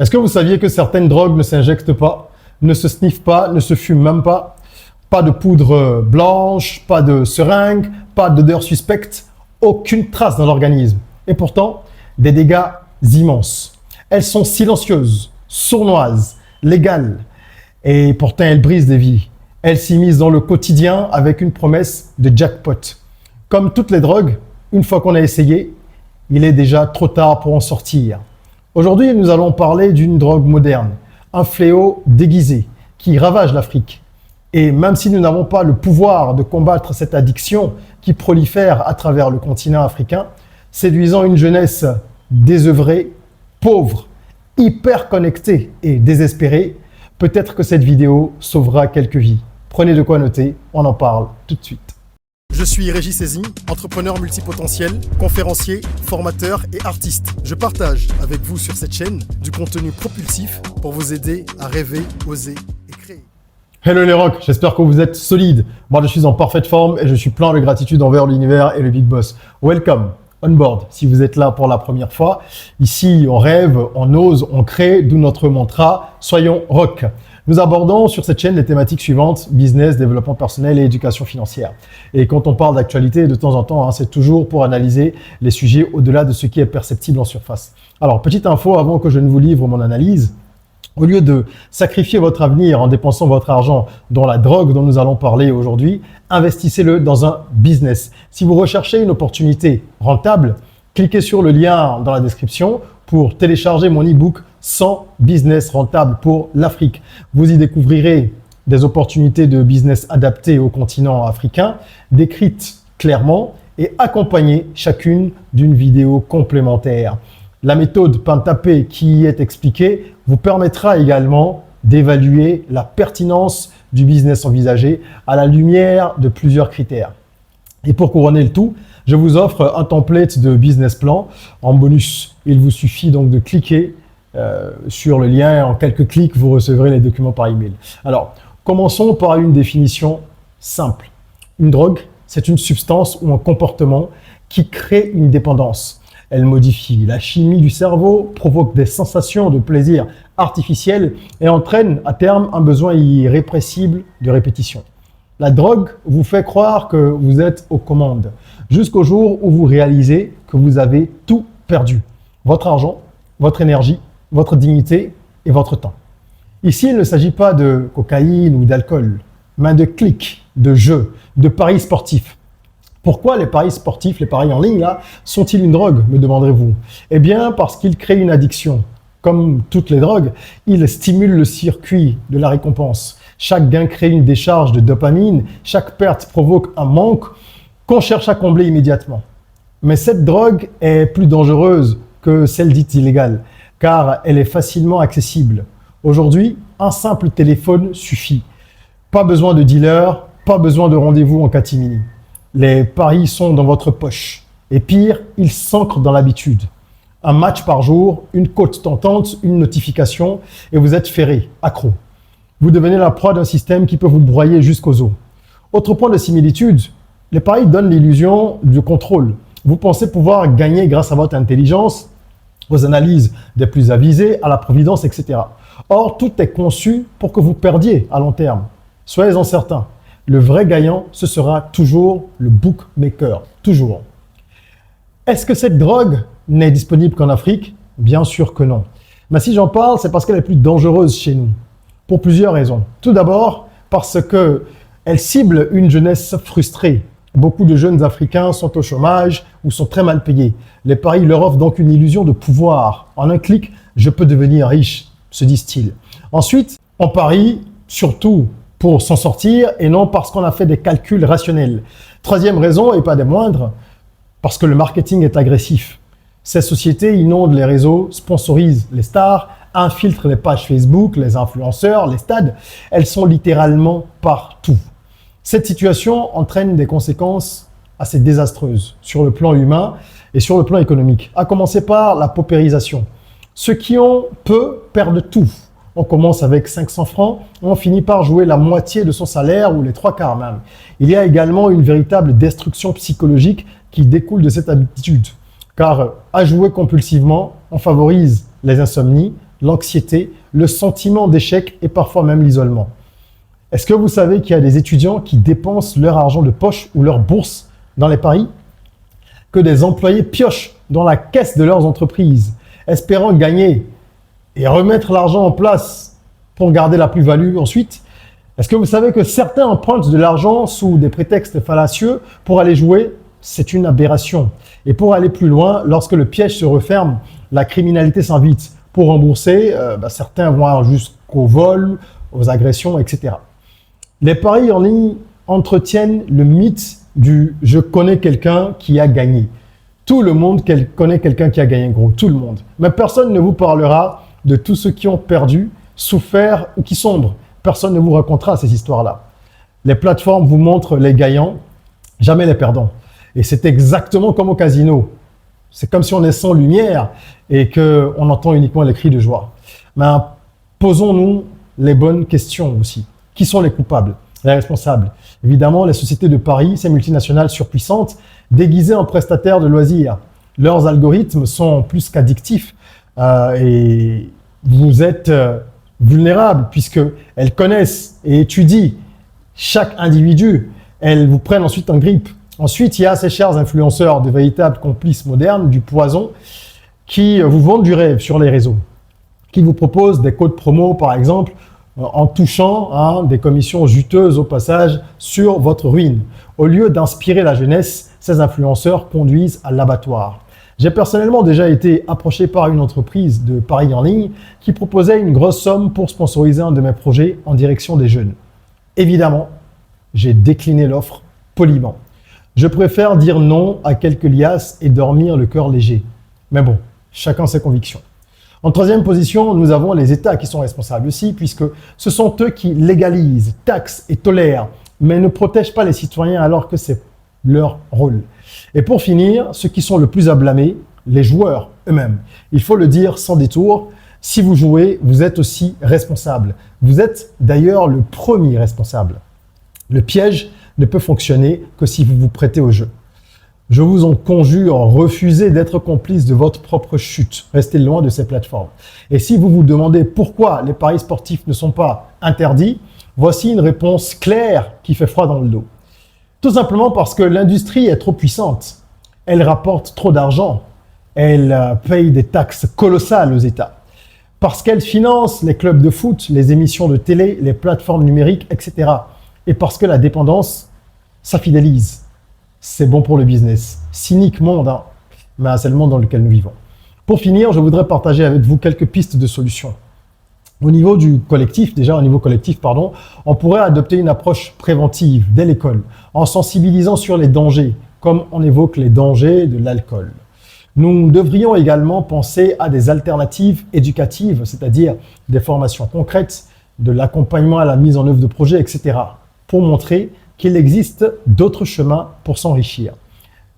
Est-ce que vous saviez que certaines drogues ne s'injectent pas, ne se sniffent pas, ne se fument même pas? Pas de poudre blanche, pas de seringue, pas d'odeur suspecte, aucune trace dans l'organisme. Et pourtant, des dégâts immenses. Elles sont silencieuses, sournoises, légales. Et pourtant, elles brisent des vies. Elles s'immiscent dans le quotidien avec une promesse de jackpot. Comme toutes les drogues, une fois qu'on a essayé, il est déjà trop tard pour en sortir. Aujourd'hui, nous allons parler d'une drogue moderne, un fléau déguisé qui ravage l'Afrique. Et même si nous n'avons pas le pouvoir de combattre cette addiction qui prolifère à travers le continent africain, séduisant une jeunesse désœuvrée, pauvre, hyper connectée et désespérée, peut-être que cette vidéo sauvera quelques vies. Prenez de quoi noter, on en parle tout de suite. Je suis Régis Sezin, entrepreneur multipotentiel, conférencier, formateur et artiste. Je partage avec vous sur cette chaîne du contenu propulsif pour vous aider à rêver, oser et créer. Hello les rocks, j'espère que vous êtes solides. Moi je suis en parfaite forme et je suis plein de gratitude envers l'univers et le Big Boss. Welcome on board si vous êtes là pour la première fois. Ici on rêve, on ose, on crée, d'où notre mantra, soyons rock. Nous abordons sur cette chaîne les thématiques suivantes, business, développement personnel et éducation financière. Et quand on parle d'actualité, de temps en temps, c'est toujours pour analyser les sujets au-delà de ce qui est perceptible en surface. Alors, petite info avant que je ne vous livre mon analyse. Au lieu de sacrifier votre avenir en dépensant votre argent dans la drogue dont nous allons parler aujourd'hui, investissez-le dans un business. Si vous recherchez une opportunité rentable, cliquez sur le lien dans la description pour télécharger mon e-book 100 business rentables pour l'Afrique. Vous y découvrirez des opportunités de business adaptées au continent africain, décrites clairement et accompagnées chacune d'une vidéo complémentaire. La méthode Pentapé qui y est expliquée vous permettra également d'évaluer la pertinence du business envisagé à la lumière de plusieurs critères. Et pour couronner le tout, je vous offre un template de business plan en bonus. Il vous suffit donc de cliquer sur le lien et en quelques clics, vous recevrez les documents par email. Alors, commençons par une définition simple. Une drogue, c'est une substance ou un comportement qui crée une dépendance. Elle modifie la chimie du cerveau, provoque des sensations de plaisir artificielles et entraîne à terme un besoin irrépressible de répétition. La drogue vous fait croire que vous êtes aux commandes, jusqu'au jour où vous réalisez que vous avez tout perdu. Votre argent, votre énergie, votre dignité et votre temps. Ici, il ne s'agit pas de cocaïne ou d'alcool, mais de clics, de jeux, de paris sportifs. Pourquoi les paris sportifs, les paris en ligne, là, sont-ils une drogue, me demanderez-vous? Eh bien, parce qu'ils créent une addiction. Comme toutes les drogues, ils stimulent le circuit de la récompense. Chaque gain crée une décharge de dopamine, chaque perte provoque un manque qu'on cherche à combler immédiatement. Mais cette drogue est plus dangereuse que celle dite illégale, car elle est facilement accessible. Aujourd'hui, un simple téléphone suffit. Pas besoin de dealer, pas besoin de rendez-vous en catimini. Les paris sont dans votre poche. Et pire, ils s'ancrent dans l'habitude. Un match par jour, une cote tentante, une notification, et vous êtes ferré, accro. Vous devenez la proie d'un système qui peut vous broyer jusqu'aux os. Autre point de similitude, les paris donnent l'illusion du contrôle. Vous pensez pouvoir gagner grâce à votre intelligence, aux analyses des plus avisés, à la providence, etc. Or, tout est conçu pour que vous perdiez à long terme. Soyez-en certains, le vrai gagnant, ce sera toujours le bookmaker, toujours. Est-ce que cette drogue n'est disponible qu'en Afrique? Bien sûr que non. Mais si j'en parle, c'est parce qu'elle est plus dangereuse chez nous, pour plusieurs raisons. Tout d'abord, parce qu'elle cible une jeunesse frustrée. Beaucoup de jeunes Africains sont au chômage ou sont très mal payés. Les paris leur offrent donc une illusion de pouvoir. En un clic, je peux devenir riche, se disent-ils. Ensuite, on parie surtout pour s'en sortir et non parce qu'on a fait des calculs rationnels. Troisième raison, et pas des moindres, parce que le marketing est agressif. Ces sociétés inondent les réseaux, sponsorisent les stars, infiltrent les pages Facebook, les influenceurs, les stades. Elles sont littéralement partout. Cette situation entraîne des conséquences assez désastreuses sur le plan humain et sur le plan économique, à commencer par la paupérisation. Ceux qui ont peu perdent tout. On commence avec 500 francs, on finit par jouer la moitié de son salaire ou les 3/4 même. Il y a également une véritable destruction psychologique qui découle de cette habitude. Car à jouer compulsivement, on favorise les insomnies, l'anxiété, le sentiment d'échec et parfois même l'isolement. Est-ce que vous savez qu'il y a des étudiants qui dépensent leur argent de poche ou leur bourse dans les paris? Que des employés piochent dans la caisse de leurs entreprises, espérant gagner et remettre l'argent en place pour garder la plus-value ensuite? Est-ce que vous savez que certains empruntent de l'argent sous des prétextes fallacieux pour aller jouer? C'est une aberration. Et pour aller plus loin, lorsque le piège se referme, la criminalité s'invite. Pour rembourser, certains vont jusqu'au vol, aux agressions, etc. Les paris en ligne entretiennent le mythe du « je connais quelqu'un qui a gagné ». Tout le monde connaît quelqu'un qui a gagné, gros, tout le monde. Mais personne ne vous parlera de tous ceux qui ont perdu, souffert ou qui sombrent. Personne ne vous racontera ces histoires-là. Les plateformes vous montrent les gagnants, jamais les perdants. Et c'est exactement comme au casino. C'est comme si on est sans lumière et qu'on entend uniquement les cris de joie. Mais posons-nous les bonnes questions aussi. Qui sont les coupables, les responsables? Évidemment, les sociétés de paris, ces multinationales surpuissantes, déguisées en prestataires de loisirs. Leurs algorithmes sont plus qu'addictifs et vous êtes vulnérables puisqu'elles connaissent et étudient chaque individu. Elles vous prennent ensuite en grippe. Ensuite, il y a ces chers influenceurs, de véritables complices modernes du poison qui vous vendent du rêve sur les réseaux, qui vous proposent des codes promo, par exemple, en touchant des commissions juteuses au passage sur votre ruine. Au lieu d'inspirer la jeunesse, ces influenceurs conduisent à l'abattoir. J'ai personnellement déjà été approché par une entreprise de paris en ligne qui proposait une grosse somme pour sponsoriser un de mes projets en direction des jeunes. Évidemment, j'ai décliné l'offre poliment. Je préfère dire non à quelques liasses et dormir le cœur léger. Mais bon, chacun ses convictions. En troisième position, nous avons les États qui sont responsables aussi, puisque ce sont eux qui légalisent, taxent et tolèrent, mais ne protègent pas les citoyens alors que c'est leur rôle. Et pour finir, ceux qui sont le plus à blâmer, les joueurs eux-mêmes. Il faut le dire sans détour, si vous jouez, vous êtes aussi responsable. Vous êtes d'ailleurs le premier responsable. Le piège ne peut fonctionner que si vous vous prêtez au jeu. Je vous en conjure, refusez d'être complice de votre propre chute. Restez loin de ces plateformes. Et si vous vous demandez pourquoi les paris sportifs ne sont pas interdits, voici une réponse claire qui fait froid dans le dos. Tout simplement parce que l'industrie est trop puissante. Elle rapporte trop d'argent. Elle paye des taxes colossales aux États. Parce qu'elle finance les clubs de foot, les émissions de télé, les plateformes numériques, etc. Et parce que la dépendance, ça fidélise. C'est bon pour le business. Cynique monde, mais c'est le monde dans lequel nous vivons. Pour finir, je voudrais partager avec vous quelques pistes de solutions. Au niveau collectif, on pourrait adopter une approche préventive dès l'école, en sensibilisant sur les dangers, comme on évoque les dangers de l'alcool. Nous devrions également penser à des alternatives éducatives, c'est-à-dire des formations concrètes, de l'accompagnement à la mise en œuvre de projets, etc., pour montrer qu'il existe d'autres chemins pour s'enrichir.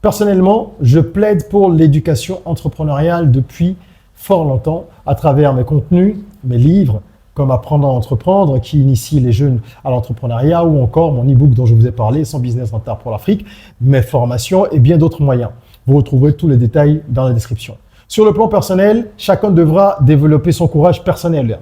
Personnellement, je plaide pour l'éducation entrepreneuriale depuis fort longtemps à travers mes contenus, mes livres, comme Apprendre à entreprendre, qui initie les jeunes à l'entrepreneuriat, ou encore mon e-book dont je vous ai parlé, 100 business rentables pour l'Afrique, mes formations et bien d'autres moyens. Vous retrouverez tous les détails dans la description. Sur le plan personnel, chacun devra développer son courage personnel.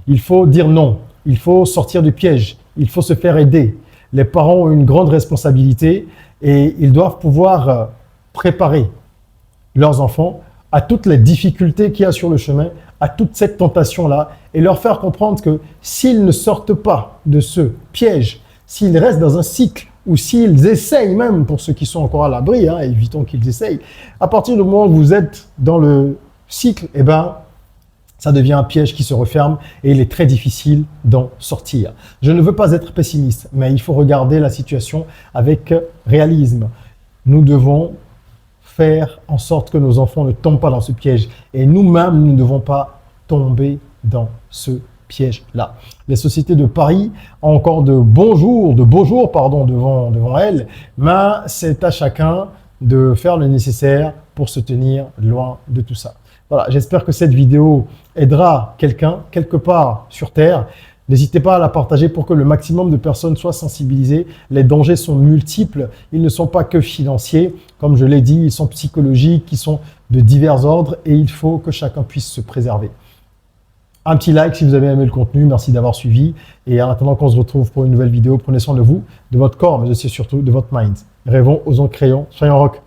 Il faut dire non, il faut sortir du piège, il faut se faire aider. Les parents ont une grande responsabilité et ils doivent pouvoir préparer leurs enfants à toutes les difficultés qu'il y a sur le chemin, à toute cette tentation-là, et leur faire comprendre que s'ils ne sortent pas de ce piège, s'ils restent dans un cycle, ou s'ils essayent même, pour ceux qui sont encore à l'abri, évitons qu'ils essayent, à partir du moment où vous êtes dans le cycle, ça devient un piège qui se referme et il est très difficile d'en sortir. Je ne veux pas être pessimiste, mais il faut regarder la situation avec réalisme. Nous devons faire en sorte que nos enfants ne tombent pas dans ce piège. Et nous-mêmes, nous ne devons pas tomber dans ce piège-là. Les sociétés de paris ont encore de beaux jours devant elles, mais c'est à chacun de faire le nécessaire pour se tenir loin de tout ça. Voilà, j'espère que cette vidéo aidera quelqu'un, quelque part sur Terre. N'hésitez pas à la partager pour que le maximum de personnes soient sensibilisées. Les dangers sont multiples. Ils ne sont pas que financiers. Comme je l'ai dit, ils sont psychologiques, ils sont de divers ordres et il faut que chacun puisse se préserver. Un petit like si vous avez aimé le contenu. Merci d'avoir suivi. Et en attendant qu'on se retrouve pour une nouvelle vidéo, prenez soin de vous, de votre corps, mais aussi surtout de votre mind. Rêvons, osons, créons, soyons rock.